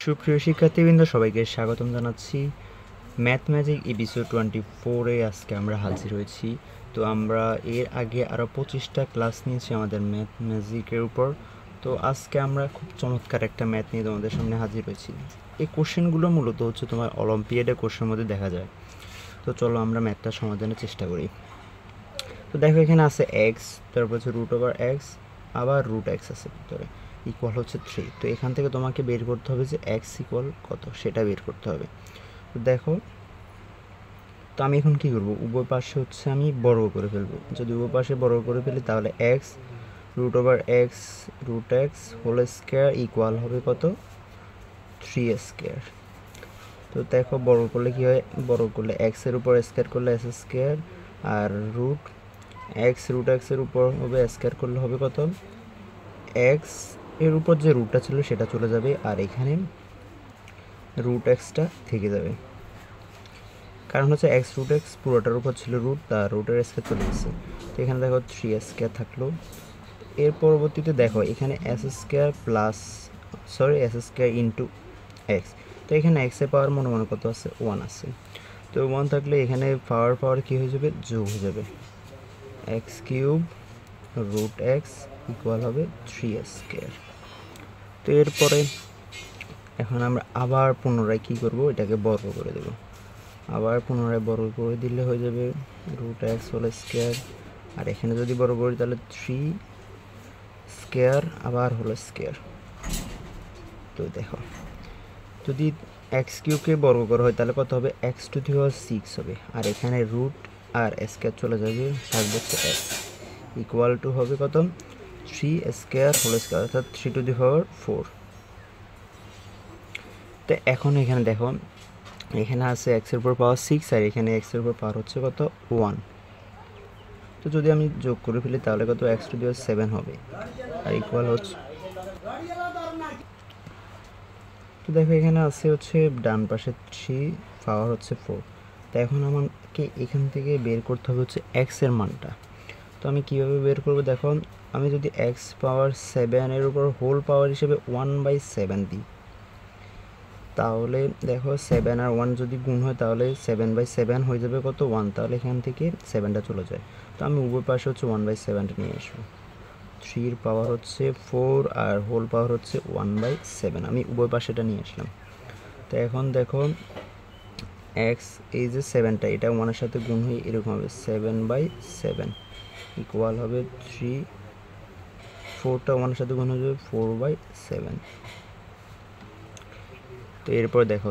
সুপ্রিয় শিক্ষার্থীবৃন্দ, সবাইকে স্বাগতম জানাচ্ছি ম্যাথ ম্যাজিক এপিসোড 24-এ। আজকে আমরা হাজির হয়েছি। তো আমরা এর আগে আরও 25টা ক্লাস নিয়েছি আমাদের ম্যাথ ম্যাজিকের উপর। তো আজকে আমরা খুব চমৎকার একটা ম্যাথ নিয়ে তোমাদের সামনে হাজির হয়েছি। এই কোশ্চেনগুলো মূলত হচ্ছে তোমার অলিম্পিয়াডের কোশ্চেনের মধ্যে দেখা যায়। তো চলো আমরা ম্যাথটা সমাধানের চেষ্টা করি। তো দেখো, এখানে আছে এক্স, তারপর হচ্ছে রুট ওভার এক্স, আবার রুট এক্স আছে ভিতরে, ইকুয়াল হচ্ছে 3। তো এখান থেকে তোমাকে বের করতে হবে যে এক্স ইকুয়াল কত, সেটা বের করতে হবে। তো দেখো, তো আমি এখন কী করবো, উভয় পাশে হচ্ছে আমি বর্গ করে ফেলবো। যদি উভয় পাশে বর্গ করে ফেলি তাহলে x root over x root x whole square equal হবে কত, 3 স্কোয়ার। তো দেখো, বর্গ করলে কী হয়, বর্গ করলে এক্সের উপর স্কোয়ার করলে এস স্কোয়ার, আর রুট এক্সের উপর হবে স্কোয়ার করলে হবে কত, এক্স এর উপর যে রুটটা ছিল সেটা চলে যাবে, আর এখানে রুট এক্সটা থেকে যাবে। কারণ হচ্ছে এক্স রুট এক্স পুরোটার উপর ছিল রুট, তার রুটের স্কোয়ার চলে গেছে। তো এখানে দেখো 3 স্কোয়ার থাকলো। এর পরবর্তীতে দেখো এখানে এস স্কোয়ার ইন্টু এক্স। তো এখানে এক্সের পাওয়ার মনে কত আছে, 1 আছে। তো 1 থাকলে এখানে পাওয়ার কী হয়ে যাবে, যোগ হয়ে যাবে। X cube root x equal হবে 3 স্কোয়ার। তো এরপরে এখন আমরা আবার পুনরায় কী করব, এটাকে বর্গ করে দেব। আবার পুনরায় বর্গ করে দিলে হয়ে যাবে রুট এক্স হোল স্কোয়ার, আর এখানে যদি বর্গ করি তাহলে 3 স্কোয়ার আবার হোল স্কোয়ার। তো দেখো, যদি এক্স কিউবকে বর্গ করা হয় তাহলে কত হবে, এক্স টু দি পাওয়ার 6 হবে, আর এখানে রুট আর স্কোয়ার চলে যাবে, থাকবে হচ্ছে এক্স ইকুয়াল টু হবে কত, 3 স্কোয়ার হোল স্কোয়ার, অর্থাৎ 3 টু দি পাওয়ার 4। তো এখন এখানে দেখো, এখানে আছে এক্সের উপর পাওয়ার 6, আর এখানে এক্সের উপর পাওয়ার হচ্ছে কত, 1। তো যদি আমি যোগ করে ফেলি তাহলে কত, এক্স টু দি পাওয়ার 7 হবে, আর ইকুয়াল হচ্ছে। তো দেখো, এখানে আছে হচ্ছে ডান পাশে 3, পাওয়ার হচ্ছে 4। তো এখন আমাকে এখান থেকে বের করতে হবে হচ্ছে এক্সের মানটা। তো আমি কীভাবে বের করবো, দেখো, আমি যদি এক্স পাওয়ার 7 এর উপর হোল পাওয়ার হিসেবে 1/7 দিই, তাহলে দেখো 7 আর 1 যদি গুণ হয় তাহলে 7/7 হয়ে যাবে কত, 1। তাহলে এখান থেকে 7টা চলে যায়। তো আমি উভয় পাশে হচ্ছে 1/7টা নিয়ে আসবো। 3 পাওয়ার হচ্ছে 4 আর হোল পাওয়ার হচ্ছে 1/7, আমি উভয় পাশেটা নিয়ে আসলাম। তো এখন দেখো, এক্স এই যে 7টা, এটা 1-এর সাথে গুণ হয়ে এরকম হবে 7/7 ইকুয়াল হবে 3, 4টা 1-এর সাথে গুণ হয়ে যাবে 4/7। তো এরপর দেখো,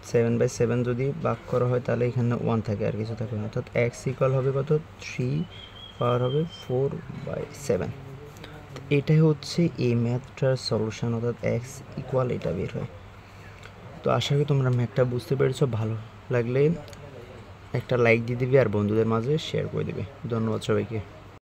7/7 যদি ভাগ করা হয় তাহলে এখানে 1 থাকে, আর কিছু থাকে না, অর্থাৎ এক্স ইকুয়াল হবে কত, 3 পাওয়ার হবে 4/7। এটাই হচ্ছে এই ম্যাথটার সলিউশন, অর্থাৎ এক্স ইকুয়াল এটা বের হয়। তো আশা করি তোমরা ম্যাথটা বুঝতে পেরেছো। ভালো লাগলে একটা লাইক দিয়ে দিবে আর বন্ধুদের মাঝে শেয়ার করে দিবে। ধন্যবাদ সবাইকে।